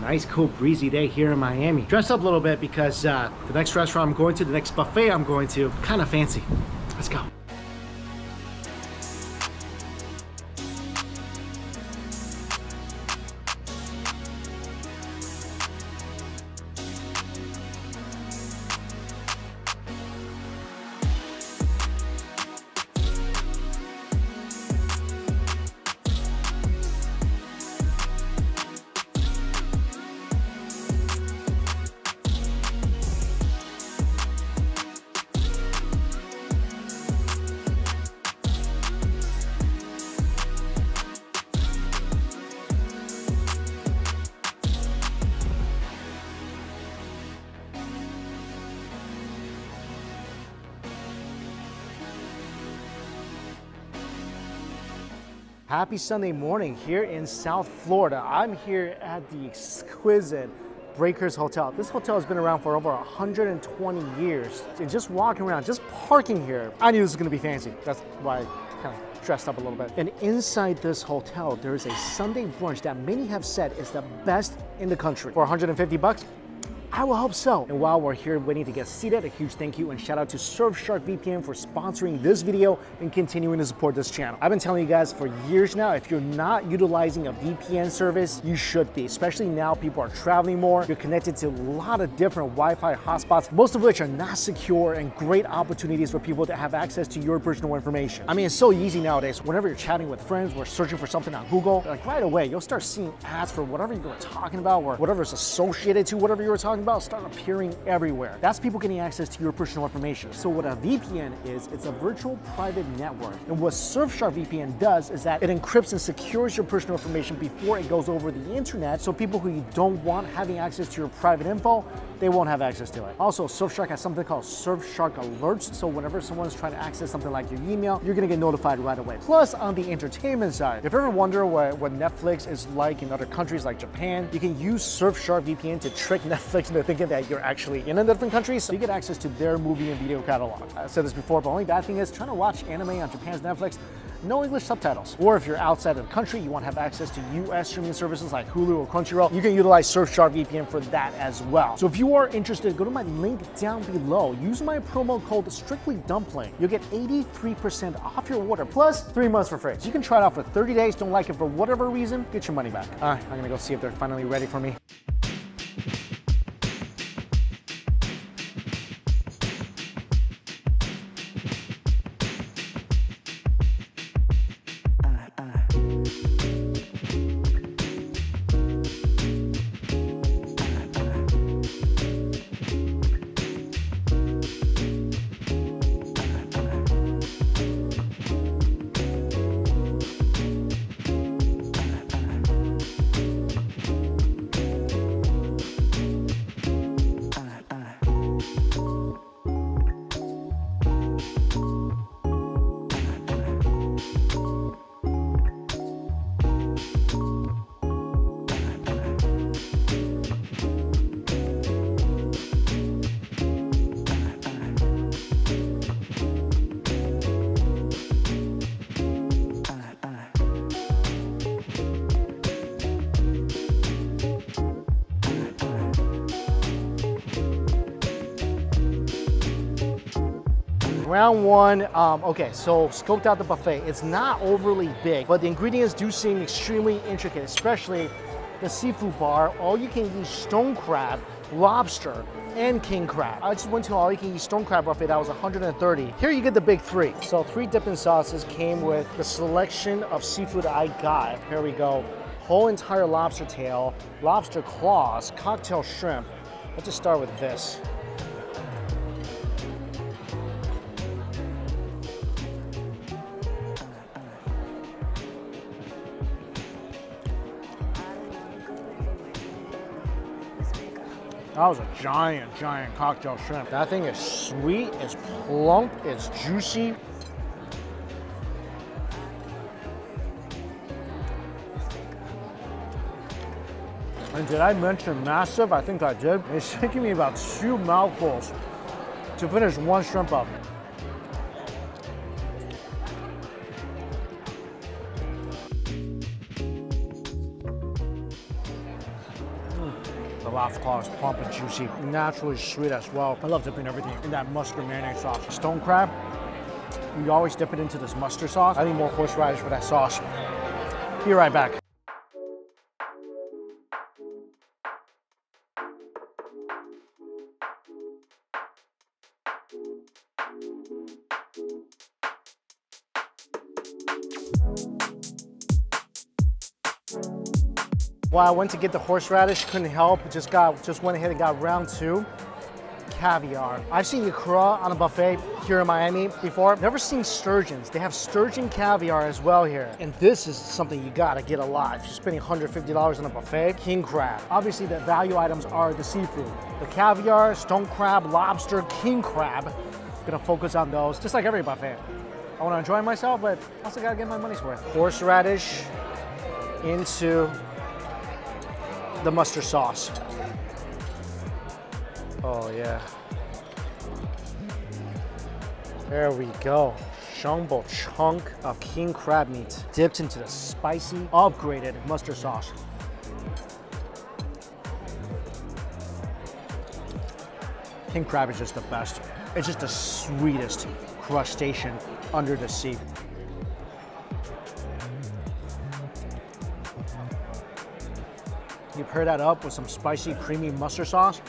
nice, cool, breezy day here in Miami. Dressed up a little bit because the next restaurant I'm going to, the next buffet I'm going to, kind of fancy. Let's go. Happy Sunday morning here in South Florida. I'm here at the exquisite Breakers Hotel. This hotel has been around for over 120 years. And just walking around, just parking here, I knew this was gonna be fancy. That's why I kind of dressed up a little bit. And inside this hotel, there is a Sunday brunch that many have said is the best in the country. For 150 bucks, I will hope so. And while we're here waiting to get seated, a huge thank you and shout out to Surfshark VPN for sponsoring this video and continuing to support this channel. I've been telling you guys for years now, if you're not utilizing a VPN service, you should be, especially now people are traveling more. You're connected to a lot of different Wi-Fi hotspots, most of which are not secure and great opportunities for people to have access to your personal information. I mean, it's so easy nowadays. Whenever you're chatting with friends, we're searching for something on Google, like right away, you'll start seeing ads for whatever you were talking about or whatever is associated to whatever you were talking about start appearing everywhere. That's people getting access to your personal information. So what a VPN is, it's a virtual private network. And what Surfshark VPN does is that it encrypts and secures your personal information before it goes over the internet. So people who you don't want having access to your private info, they won't have access to it. Also, Surfshark has something called Surfshark Alerts. So whenever someone's trying to access something like your email, you're gonna get notified right away. Plus, on the entertainment side, if you ever wonder what Netflix is like in other countries like Japan, you can use Surfshark VPN to trick Netflix into thinking that you're actually in a different country, so you get access to their movie and video catalog. I've said this before, but the only bad thing is trying to watch anime on Japan's Netflix, no English subtitles. Or if you're outside of the country, you want to have access to US streaming services like Hulu or Crunchyroll, you can utilize Surfshark VPN for that as well. So if you are interested, go to my link down below. Use my promo code StrictlyDumpling. You'll get 83% off your order, plus 3 months for free. So you can try it out for 30 days, don't like it for whatever reason, get your money back. All right, I'm gonna go see if they're finally ready for me. Round one, okay, so scoped out the buffet. It's not overly big, but the ingredients do seem extremely intricate, especially the seafood bar. All you can eat stone crab, lobster, and king crab. I just went to all you can eat stone crab buffet, that was 130. Here you get the big three. So 3 dipping sauces came with the selection of seafood I got. Here we go. Whole entire lobster tail, lobster claws, cocktail shrimp. Let's just start with this. That was a giant, giant cocktail shrimp. That thing is sweet, it's plump, it's juicy. And did I mention massive? I think I did. It's taking me about 2 mouthfuls to finish 1 shrimp up. lobster claw is plump and juicy, naturally sweet as well. I love dipping everything in that mustard marinade sauce. Stone crab, you always dip it into this mustard sauce. I need more horseradish for that sauce. Be right back. Well, I went to get the horseradish, couldn't help, just went ahead and got round 2. Caviar. I've seen ikra on a buffet here in Miami before. Never seen sturgeons. They have sturgeon caviar as well here. And this is something you gotta get a lot. If you're spending $150 on a buffet, king crab. Obviously the value items are the seafood. The caviar, stone crab, lobster, king crab. Gonna focus on those, just like every buffet. I wanna enjoy myself, but also gotta get my money's worth. Horseradish into the mustard sauce. Oh yeah. There we go. Jumbo chunk of king crab meat dipped into the spicy, upgraded mustard sauce. King crab is just the best. It's just the sweetest crustacean under the sea. You pair that up with some spicy, creamy mustard sauce.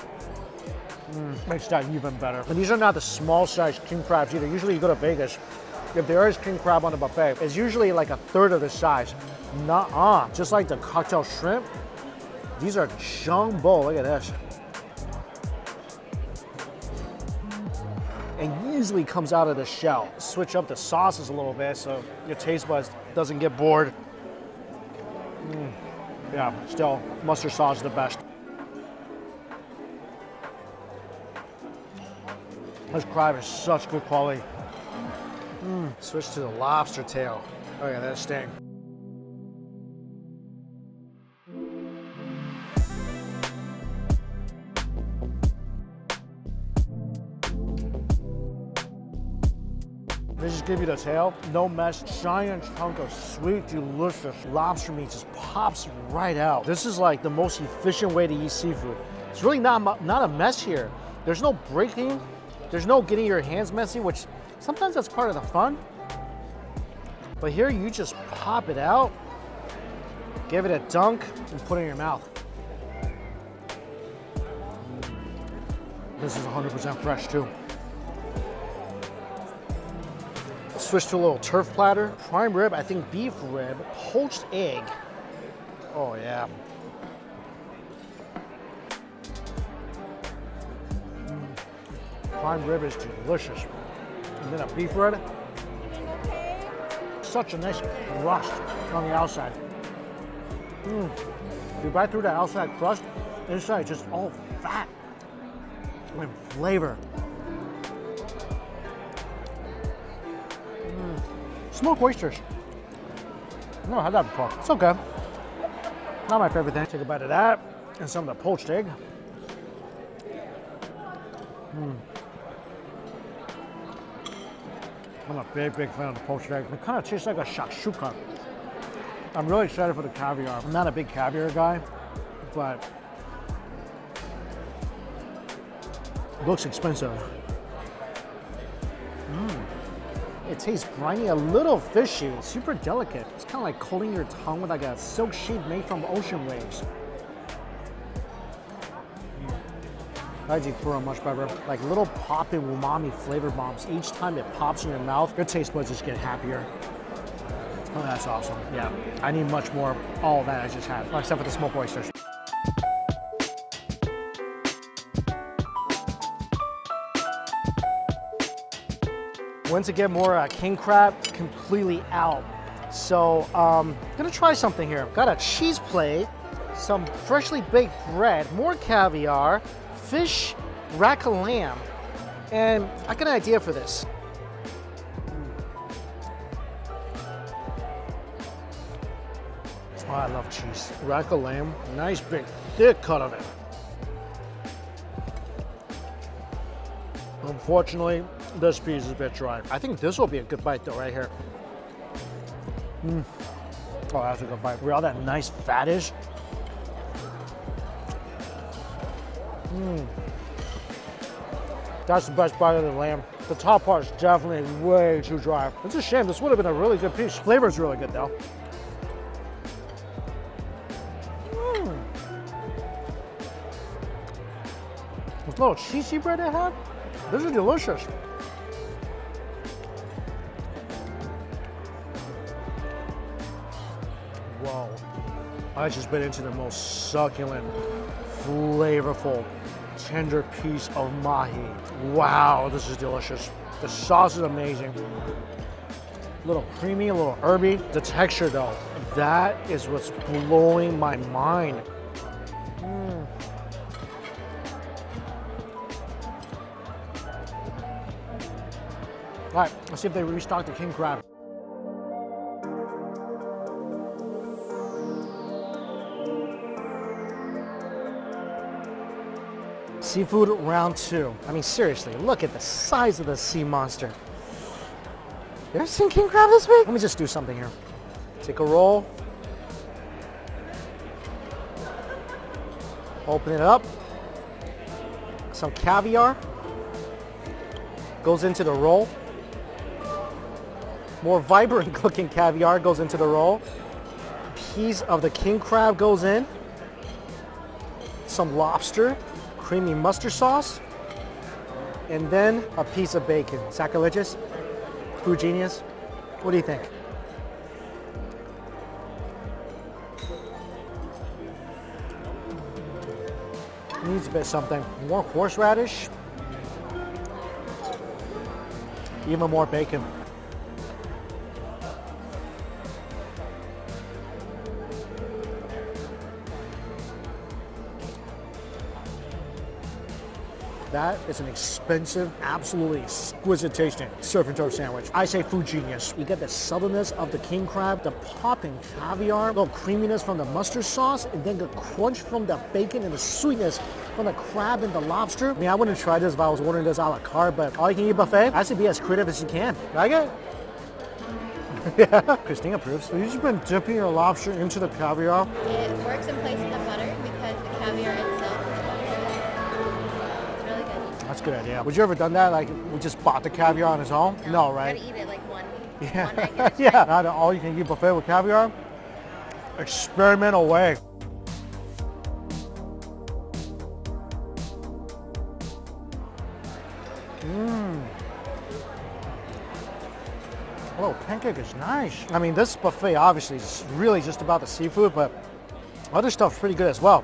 Makes that even better. And these are not the small size king crabs either. Usually you go to Vegas, if there is king crab on the buffet, it's usually like a third of the size. Nuh-uh. Just like the cocktail shrimp, these are jumbo. Look at this. And easily comes out of the shell. Switch up the sauces a little bit so your taste buds doesn't get bored. Yeah, still, mustard sauce is the best. This crab is such good quality. Switch to the lobster tail. Oh yeah, that sting. They just give you the tail, no mess, giant chunk of sweet, delicious lobster meat just pops right out. This is like the most efficient way to eat seafood. It's really not a mess here. There's no breaking, there's no getting your hands messy, which sometimes that's part of the fun. But here you just pop it out, give it a dunk, and put it in your mouth. This is 100% fresh too. Switch to a little turf platter. Prime rib, I think beef rib, poached egg. Oh yeah. Prime rib is delicious. And then a beef rib. Such a nice crust on the outside. You bite through the outside crust, inside just all fat and flavor. Smoked oysters. I've never had that before. It's okay. Not my favorite thing. Take a bite of that and some of the poached egg. I'm a big fan of the poached egg. It kind of tastes like a shakshuka. I'm really excited for the caviar. I'm not a big caviar guy, but it looks expensive. It tastes briny, a little fishy, super delicate. It's kind of like coating your tongue with like a silk sheet made from ocean waves. Veggie pura much better. Like little popping umami flavor bombs. Each time it pops in your mouth, your taste buds just get happier. Oh, that's awesome. Yeah, I need much more of all that I just had, except for the smoked oysters. Went to get more king crab, completely out. So gonna try something here. Got a cheese plate, some freshly baked bread, more caviar, fish, rack of lamb, and I got an idea for this. Oh, I love cheese. Rack of lamb, nice big thick cut of it. Unfortunately, this piece is a bit dry. I think this will be a good bite though, right here. Oh, that's a good bite. Where all that nice fat is. That's the best bite of the lamb. The top part is definitely way too dry. It's a shame. This would have been a really good piece. Flavor is really good though. This little cheesy bread they have, this is delicious. Whoa. I just bit into the most succulent, flavorful, tender piece of mahi. Wow, this is delicious. The sauce is amazing. A little creamy, a little herby. The texture though, that is what's blowing my mind. All right, let's see if they restock the king crab. Seafood round 2. I mean, seriously, look at the size of the sea monster. You ever seen king crab this big? Let me just do something here. Take a roll. Open it up. Some caviar goes into the roll. More vibrant looking caviar goes into the roll. A piece of the king crab goes in. Some lobster, creamy mustard sauce, and then a piece of bacon. Sacrilegious? Food genius? What do you think? Needs a bit of something. More horseradish. Even more bacon. That is an expensive, absolutely exquisite tasting surf and turf sandwich. I say food genius. You get the southernness of the king crab, the popping caviar, the creaminess from the mustard sauce, and then the crunch from the bacon and the sweetness from the crab and the lobster. I mean, I wouldn't try this if I was ordering this a la carte, but all you can eat buffet, I say be as creative as you can. Like it? Yeah. Christine approves. So you've just been dipping your lobster into the caviar? It works in place of the butter because the caviar itself is butter. It's really good. That's a good idea. Would you ever done that? Like, we just bought the caviar on its own? No, right? You gotta eat it like one. Yeah. One regular Yeah. Not an all-you-can-eat buffet with caviar. Experiment away. Oh, pancake is nice. I mean, this buffet obviously is really just about the seafood, but other stuff's pretty good as well.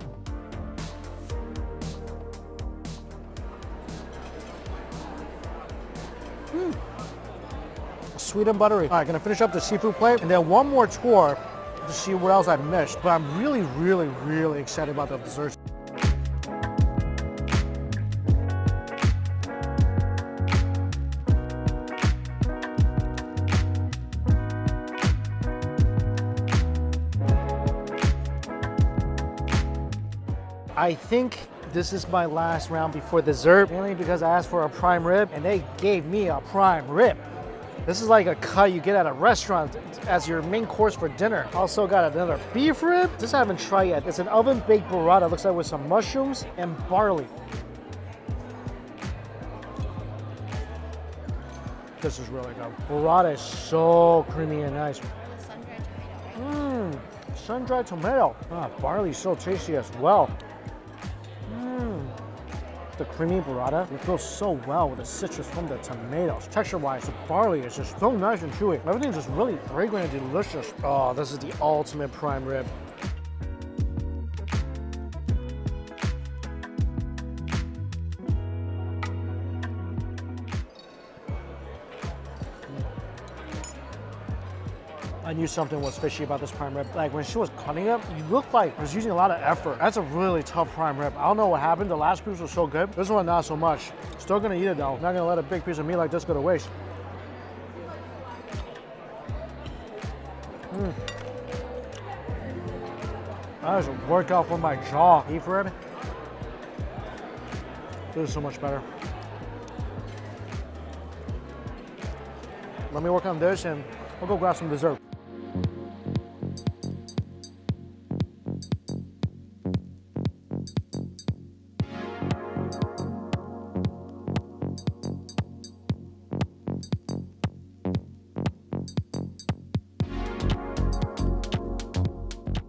Sweet and buttery. All right, gonna finish up the seafood plate and then one more tour to see what else I missed. But I'm really, really, really excited about the desserts. I think this is my last round before dessert, mainly because I asked for a prime rib and they gave me a prime rib. This is like a cut you get at a restaurant as your main course for dinner. Also got another beef rib. This I haven't tried yet. It's an oven baked burrata. Looks like with some mushrooms and barley. This is really good. Burrata is so creamy and nice. Sun-dried tomato, right? Sun-dried tomato. Ah, barley is so tasty as well. The creamy burrata, it goes so well with the citrus from the tomatoes. Texture-wise, the barley is just so nice and chewy. Everything's just really fragrant and delicious. Oh, this is the ultimate prime rib. I knew something was fishy about this prime rib. Like when she was cutting it, you looked like it was using a lot of effort. That's a really tough prime rib. I don't know what happened. The last piece was so good. This one, not so much. Still gonna eat it though. Not gonna let a big piece of meat like this go to waste. That is a workout for my jaw. Beef rib. This is so much better. Let me work on this and we'll go grab some dessert.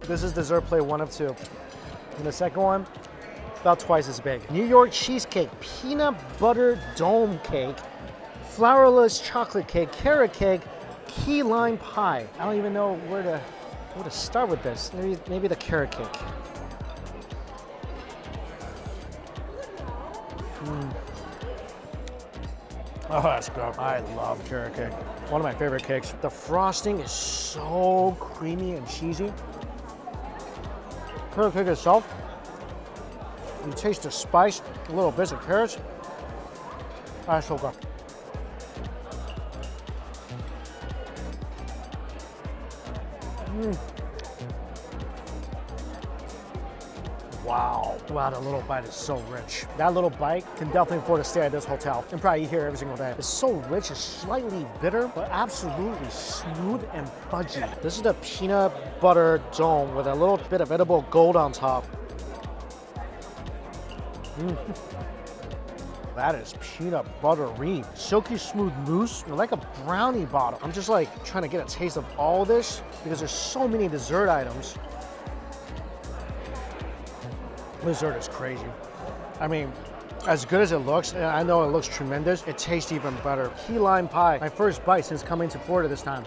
This is dessert plate 1 of 2. And the second one, about twice as big. New York cheesecake, peanut butter dome cake, flourless chocolate cake, carrot cake, key lime pie. I don't even know where to start with this. Maybe the carrot cake. Oh, that's good. I love carrot cake. One of my favorite cakes. The frosting is so creamy and cheesy. Carrot cake itself, you taste the spice, a little bits of carrots. That's so good. Wow. Wow, that little bite is so rich. That little bite can definitely afford to stay at this hotel and probably eat here every single day. It's so rich, it's slightly bitter, but absolutely smooth and fudgy. This is the peanut butter dome with a little bit of edible gold on top. That is peanut buttery. Silky smooth mousse, like a brownie bottom. I'm just like trying to get a taste of all this because there's so many dessert items. Dessert is crazy. I mean, as good as it looks, and I know it looks tremendous, it tastes even better. Key lime pie, my first bite since coming to Florida this time.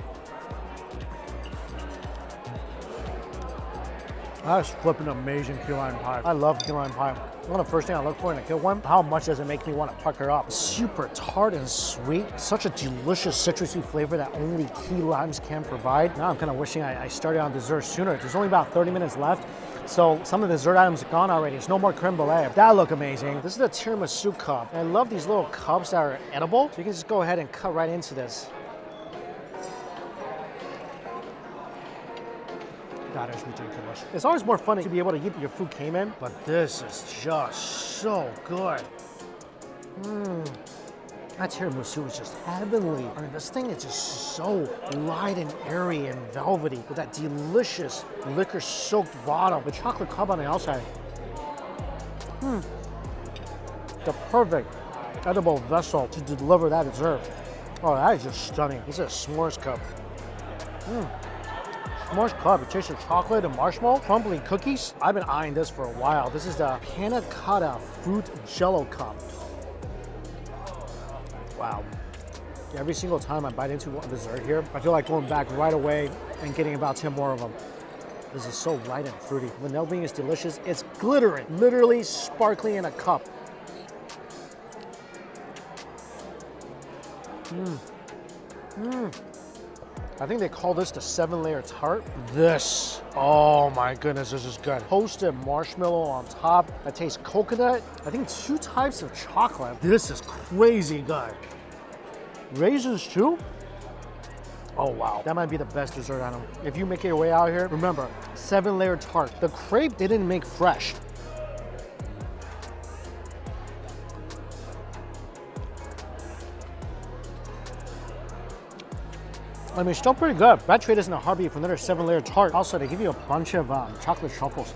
That's flipping amazing key lime pie. I love key lime pie. One of the first things I look for in a kid one, how much does it make me want to pucker up? Super tart and sweet, such a delicious citrusy flavor that only key limes can provide. Now I'm kind of wishing I started on dessert sooner. There's only about 30 minutes left. So some of the dessert items are gone already. It's no more creme brulee. That look amazing. This is the Tiramisu Cup. And I love these little cups that are edible. So you can just go ahead and cut right into this. That is ridiculous. It's always more fun to be able to eat your food came in, but this is just so good. That tiramisu is just heavenly. I mean, this thing is just so light and airy and velvety with that delicious liquor-soaked bottom with chocolate cob on the outside. The perfect edible vessel to deliver that dessert. Oh, that is just stunning. This is a s'mores cup. S'mores cup, it tastes of chocolate and marshmallow, crumbly cookies. I've been eyeing this for a while. This is the panna cotta fruit jello cup. Wow. Every single time I bite into a dessert here, I feel like going back right away and getting about 10 more of them. This is so light and fruity. Vanilla bean is delicious. It's glittering, literally sparkling in a cup. I think they call this the 7-layer tart. This, oh my goodness, this is good. Toasted marshmallow on top. That tastes coconut. I think 2 types of chocolate. This is crazy good. Raisins too? Oh wow, that might be the best dessert item. If you make your way out here, remember, 7-layer tart. The crepe they didn't make fresh. I mean, still pretty good. That trade isn't a heartbeat for another 7-layer tart. Also, they give you a bunch of chocolate truffles.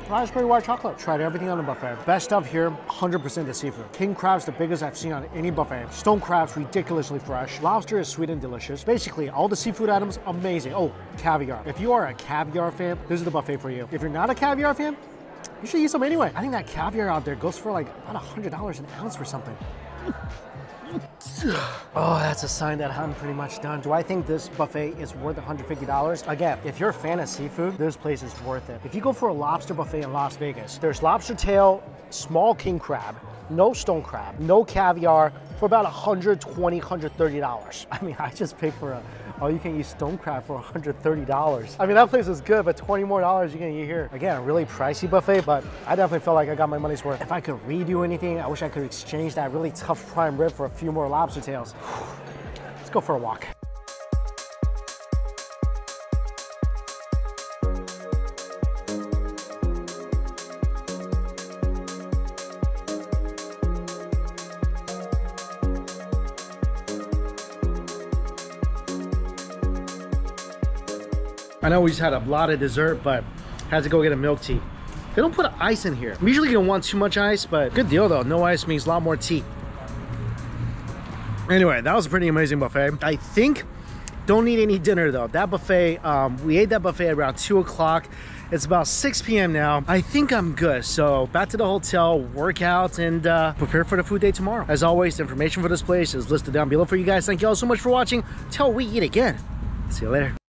Raspberry white chocolate. Tried everything on the buffet. Best stuff here, 100% the seafood. King crab's the biggest I've seen on any buffet. Stone crab's ridiculously fresh. Lobster is sweet and delicious. Basically, all the seafood items, amazing. Oh, caviar. If you are a caviar fan, this is the buffet for you. If you're not a caviar fan, you should eat some anyway. I think that caviar out there goes for like about $100 an ounce for something. Oh, that's a sign that I'm pretty much done. Do I think this buffet is worth $150? Again, if you're a fan of seafood, this place is worth it. If you go for a lobster buffet in Las Vegas, there's lobster tail, small king crab, no stone crab, no caviar for about $120, $130. I mean, I just paid for a all-you-can-eat stone crab for $130. I mean, that place is good, but $20 more you can eat here. Again, a really pricey buffet, but I definitely felt like I got my money's worth. If I could redo anything, I wish I could exchange that really tough prime rib for a few more lobster tails. Let's go for a walk. I know we just had a lot of dessert, but had to go get a milk tea. They don't put ice in here. Usually you don't want too much ice, but good deal though. No ice means a lot more tea. Anyway, that was a pretty amazing buffet. I think don't need any dinner though. That buffet, we ate that buffet around 2 o'clock. It's about 6 p.m. now. I think I'm good. So back to the hotel, work out, and prepare for the food day tomorrow. As always, the information for this place is listed down below for you guys. Thank you all so much for watching. Till we eat again. See you later.